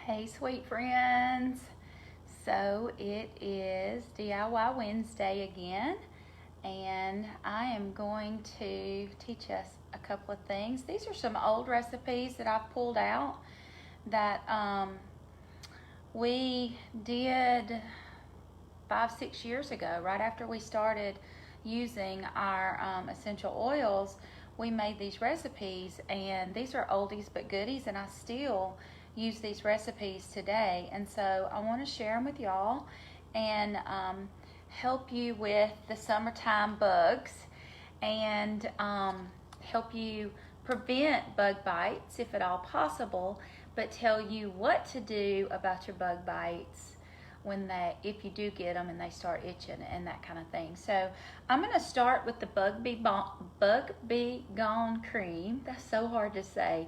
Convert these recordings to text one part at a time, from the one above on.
Hey sweet friends, so it is DIY Wednesday again, and I am going to teach us a couple of things. These are some old recipes that I've pulled out that we did 5-6 years ago, right after we started using our essential oils. We made these recipes, and these are oldies but goodies, and I still use these recipes today. And so I want to share them with y'all and help you with the summertime bugs and help you prevent bug bites if at all possible, but tell you what to do about your bug bites if you do get them and they start itching and that kind of thing. So I'm going to start with the Bug Be Gone cream. That's so hard to say.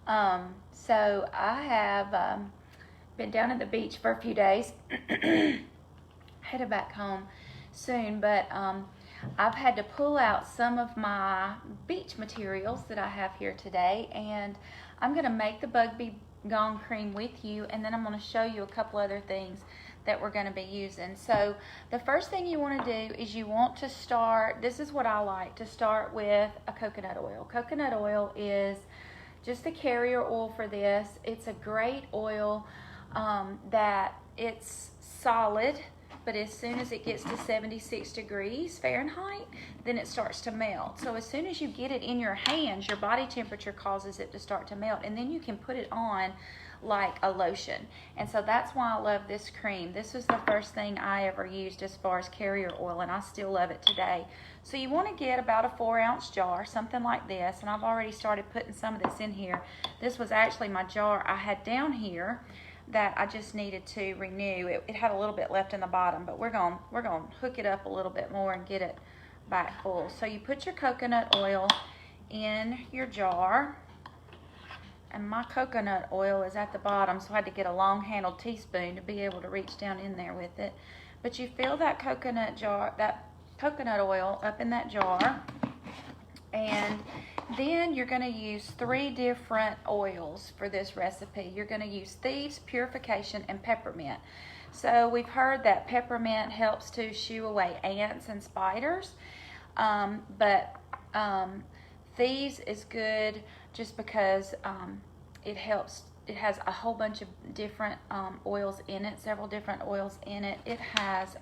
So I have been down at the beach for a few days. Headed back home soon, but I've had to pull out some of my beach materials that I have here today, and I'm going to make the Bug Be Gone cream with you, and then I'm going to show you a couple other things that we're going to be using. So the first thing you want to do is you want to start, this is what I like, to start with a coconut oil. Coconut oil is just a carrier oil for this. It's a great oil that it's solid, but as soon as it gets to 76 degrees Fahrenheit, then it starts to melt. So as soon as you get it in your hands, your body temperature causes it to start to melt, and then you can put it on like a lotion. And so that's why I love this cream. This was the first thing I ever used as far as carrier oil, and I still love it today. So you want to get about a 4-ounce jar, something like this, and I've already started putting some of this in here. This was actually my jar I had down here that I just needed to renew. It had a little bit left in the bottom, but we're going to hook it up a little bit more and get it back full. So you put your coconut oil in your jar, and my coconut oil is at the bottom, so I had to get a long-handled teaspoon to be able to reach down in there with it. But you fill that coconut oil up in that jar, and then you're going to use 3 different oils for this recipe. You're going to use Thieves, Purification, and Peppermint. So we've heard that peppermint helps to shoo away ants and spiders, but Thieves is good just because it helps. It has a whole bunch of different oils in it, several different oils in it. It has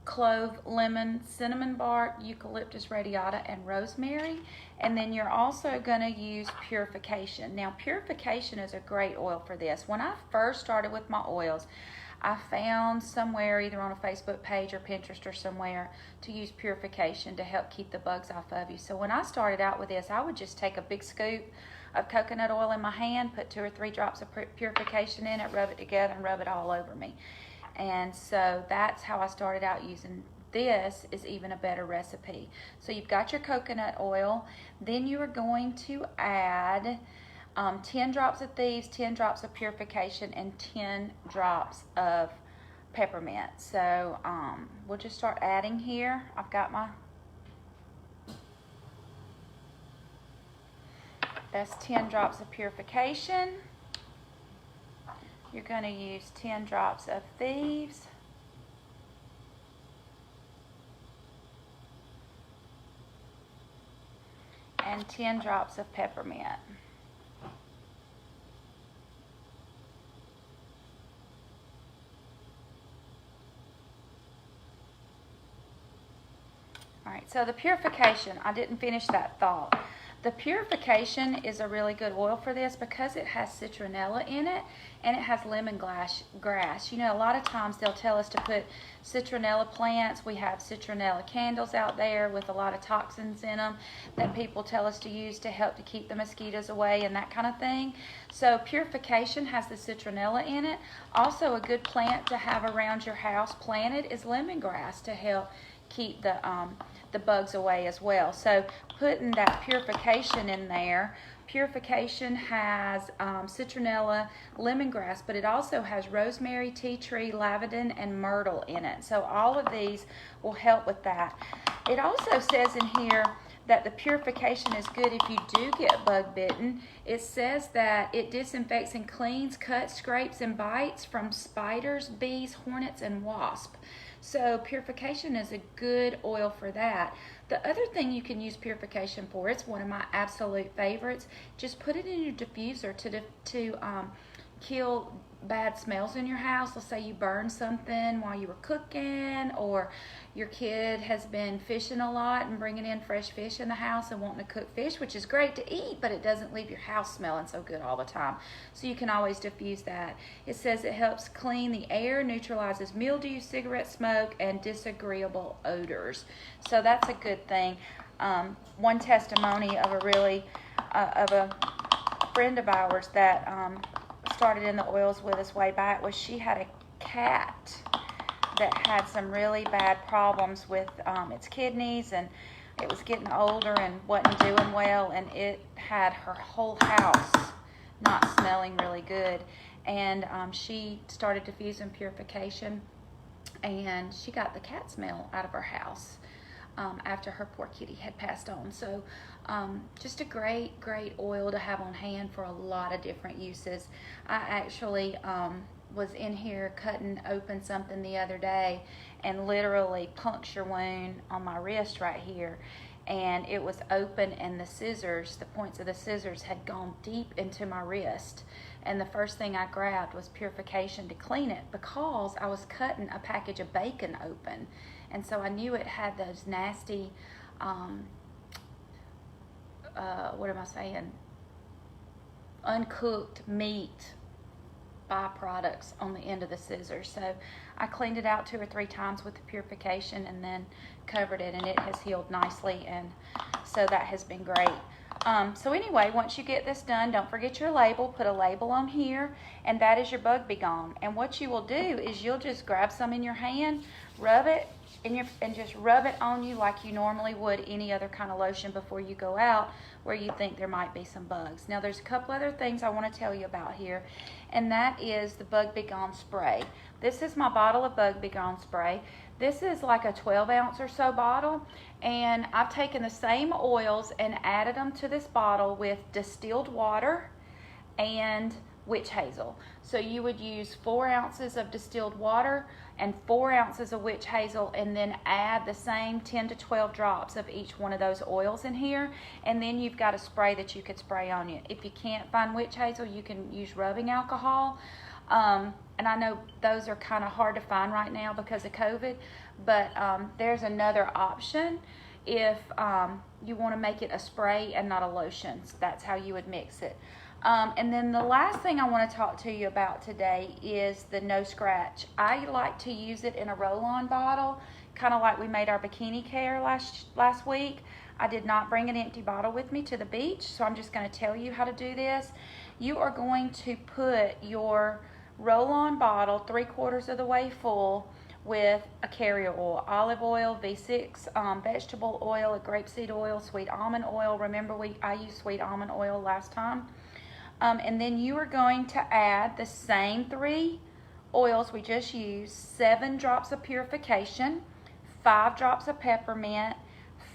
clove, lemon, cinnamon bark, eucalyptus radiata, and rosemary. And then you're also going to use Purification. Now, Purification is a great oil for this. When I first started with my oils, I found somewhere, either on a Facebook page or Pinterest or somewhere, to use Purification to help keep the bugs off of you. So when I started out with this, I would just take a big scoop of coconut oil in my hand, put 2 or 3 drops of Purification in it, rub it together, and rub it all over me. And so that's how I started out using this. Is even a better recipe. So you've got your coconut oil, then you are going to add 10 drops of Thieves, 10 drops of Purification, and 10 drops of peppermint. So we'll just start adding here. I've got that's 10 drops of Purification. You're going to use 10 drops of Thieves, and 10 drops of peppermint. All right, so the Purification, I didn't finish that thought. The Purification is a really good oil for this because it has citronella in it, and it has lemongrass. You know, a lot of times they'll tell us to put citronella plants. We have citronella candles out there with a lot of toxins in them that people tell us to use to help to keep the mosquitoes away and that kind of thing. So Purification has the citronella in it. Also, a good plant to have around your house planted is lemongrass to help keep the bugs away as well. So putting that Purification in there. Purification has citronella, lemongrass, but it also has rosemary, tea tree, lavender, and myrtle in it. So all of these will help with that. It also says in here that the purification is good if you do get bug bitten. It says that it disinfects and cleans cuts, scrapes, and bites from spiders, bees, hornets, and wasps. So purification is a good oil for that. The other thing you can use purification for, it's one of my absolute favorites, just put it in your diffuser to kill bad smells in your house. Let's say you burned something while you were cooking, or your kid has been fishing a lot and bringing in fresh fish in the house and wanting to cook fish, which is great to eat, but it doesn't leave your house smelling so good all the time. So you can always diffuse that. It says it helps clean the air, neutralizes mildew, cigarette smoke, and disagreeable odors. So that's a good thing. One testimony of a friend of ours that started in the oils with us way back was she had a cat that had some really bad problems with its kidneys, and it was getting older and wasn't doing well, and it had her whole house not smelling really good. And she started diffusing purification, and she got the cat smell out of her house after her poor kitty had passed on. So just a great oil to have on hand for a lot of different uses. I actually was in here cutting open something the other day and literally puncture wound on my wrist right here, and it was open, and the points of the scissors had gone deep into my wrist, and the first thing I grabbed was purification to clean it, because I was cutting a package of bacon open, and so I knew it had those nasty uncooked meat byproducts on the end of the scissors. So I cleaned it out 2 or 3 times with the purification and then covered it, and it has healed nicely, and so that has been great. So anyway, once you get this done, don't forget your label. Put a label on here, and that is your Bug B Gone. And what you will do is you'll just grab some in your hand, rub it and just rub it on you like you normally would any other kind of lotion before you go out where you think there might be some bugs. Now there's a couple other things I want to tell you about here, and that is the Bug B Gone spray. This is my bottle of Bug B Gone spray. This is like a 12-ounce or so bottle, and I've taken the same oils and added them to this bottle with distilled water and witch hazel. So you would use 4 ounces of distilled water and 4 ounces of witch hazel, and then add the same 10 to 12 drops of each one of those oils in here, and then you've got a spray that you could spray on you. If you can't find witch hazel, you can use rubbing alcohol. And I know those are kind of hard to find right now because of COVID, but there's another option if you want to make it a spray and not a lotion. So that's how you would mix it. And then the last thing I want to talk to you about today is the No Scratch. I like to use it in a roll-on bottle, kind of like we made our bikini care last week. I did not bring an empty bottle with me to the beach, so I'm just going to tell you how to do this. You are going to put your roll-on bottle 3/4 of the way full with a carrier oil, olive oil, V6 vegetable oil, a grapeseed oil, sweet almond oil. Remember, I used sweet almond oil last time. And then you are going to add the same 3 oils we just used, 7 drops of purification, 5 drops of peppermint,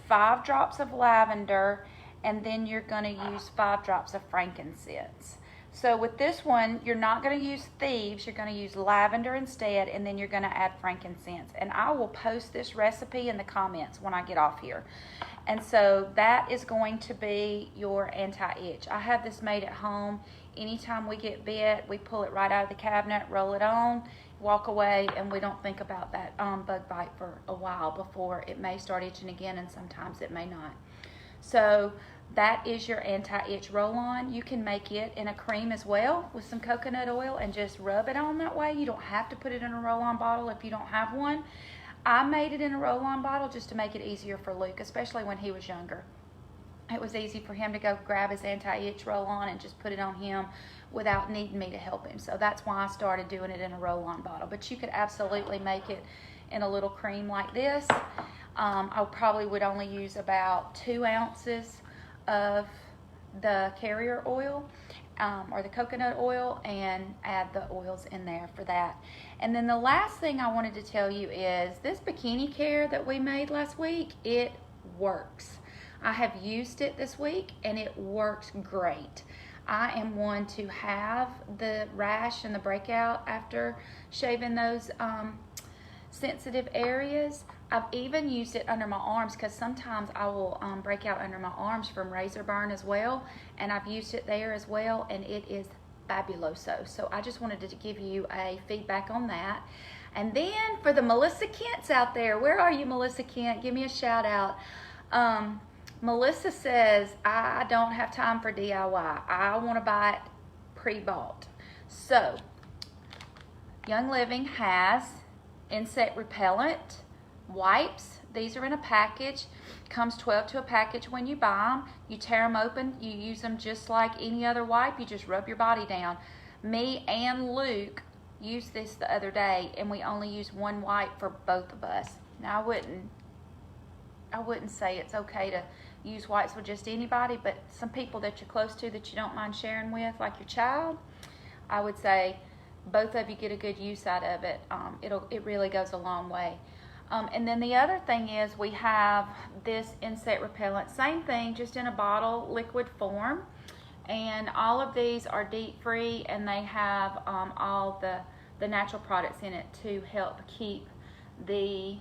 5 drops of lavender, and then you're going to use 5 drops of frankincense. So with this one, you're not going to use thieves, you're going to use lavender instead, and then you're going to add frankincense. And I will post this recipe in the comments when I get off here. And so that is going to be your anti-itch. I have this made at home. Anytime we get bit, we pull it right out of the cabinet, roll it on, walk away, and we don't think about that bug bite for a while before it may start itching again, and sometimes it may not. So that is your anti-itch roll-on. You can make it in a cream as well with some coconut oil and just rub it on that way. You don't have to put it in a roll-on bottle if you don't have one. I made it in a roll-on bottle just to make it easier for Luke, especially when he was younger. It was easy for him to go grab his anti-itch roll-on and just put it on him without needing me to help him. So that's why I started doing it in a roll-on bottle. But you could absolutely make it in a little cream like this. I probably would only use about 2 ounces of the carrier oil or the coconut oil, and add the oils in there for that. And then the last thing I wanted to tell you is this bikini care that we made last week, it works. I have used it this week and it works great. I am one to have the rash and the breakout after shaving those sensitive areas. I've even used it under my arms because sometimes I will break out under my arms from razor burn as well, and I've used it there as well, and it is fabuloso. So I just wanted to give you a feedback on that. And then for the Melissa Kents out there, where are you, Melissa Kent? Give me a shout out. Melissa says, I don't have time for DIY. I want to buy it pre-bought. So Young Living has insect repellent wipes. These are in a package. Comes 12 to a package when you buy them. You tear them open. You use them just like any other wipe. You just rub your body down. Me and Luke used this the other day, and we only use one wipe for both of us. Now I wouldn't say it's okay to use wipes with just anybody, but some people that you're close to that you don't mind sharing with, like your child, I would say both of you get a good use out of it. It really goes a long way. And then the other thing is we have this insect repellent, same thing, just in a bottle, liquid form. And all of these are DEET free, and they have all the natural products in it to help keep the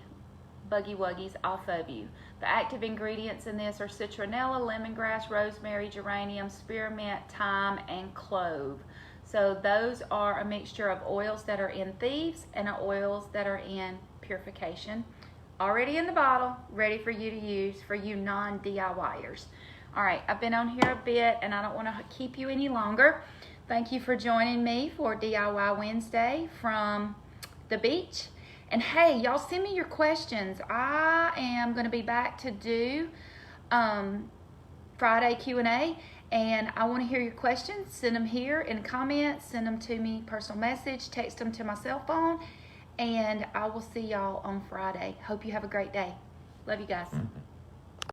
buggy wuggies off of you. The active ingredients in this are citronella, lemongrass, rosemary, geranium, spearmint, thyme, and clove. So those are a mixture of oils that are in thieves and oils that are in purification. Already in the bottle, ready for you to use for you non-DIYers. All right, I've been on here a bit and I don't want to keep you any longer. Thank you for joining me for DIY Wednesday from the beach. And hey, y'all send me your questions. I am going to be back to do Friday Q&A, and I want to hear your questions. Send them here in comments, send them to me personal message, text them to my cell phone, and I will see y'all on Friday. Hope you have a great day. Love you guys.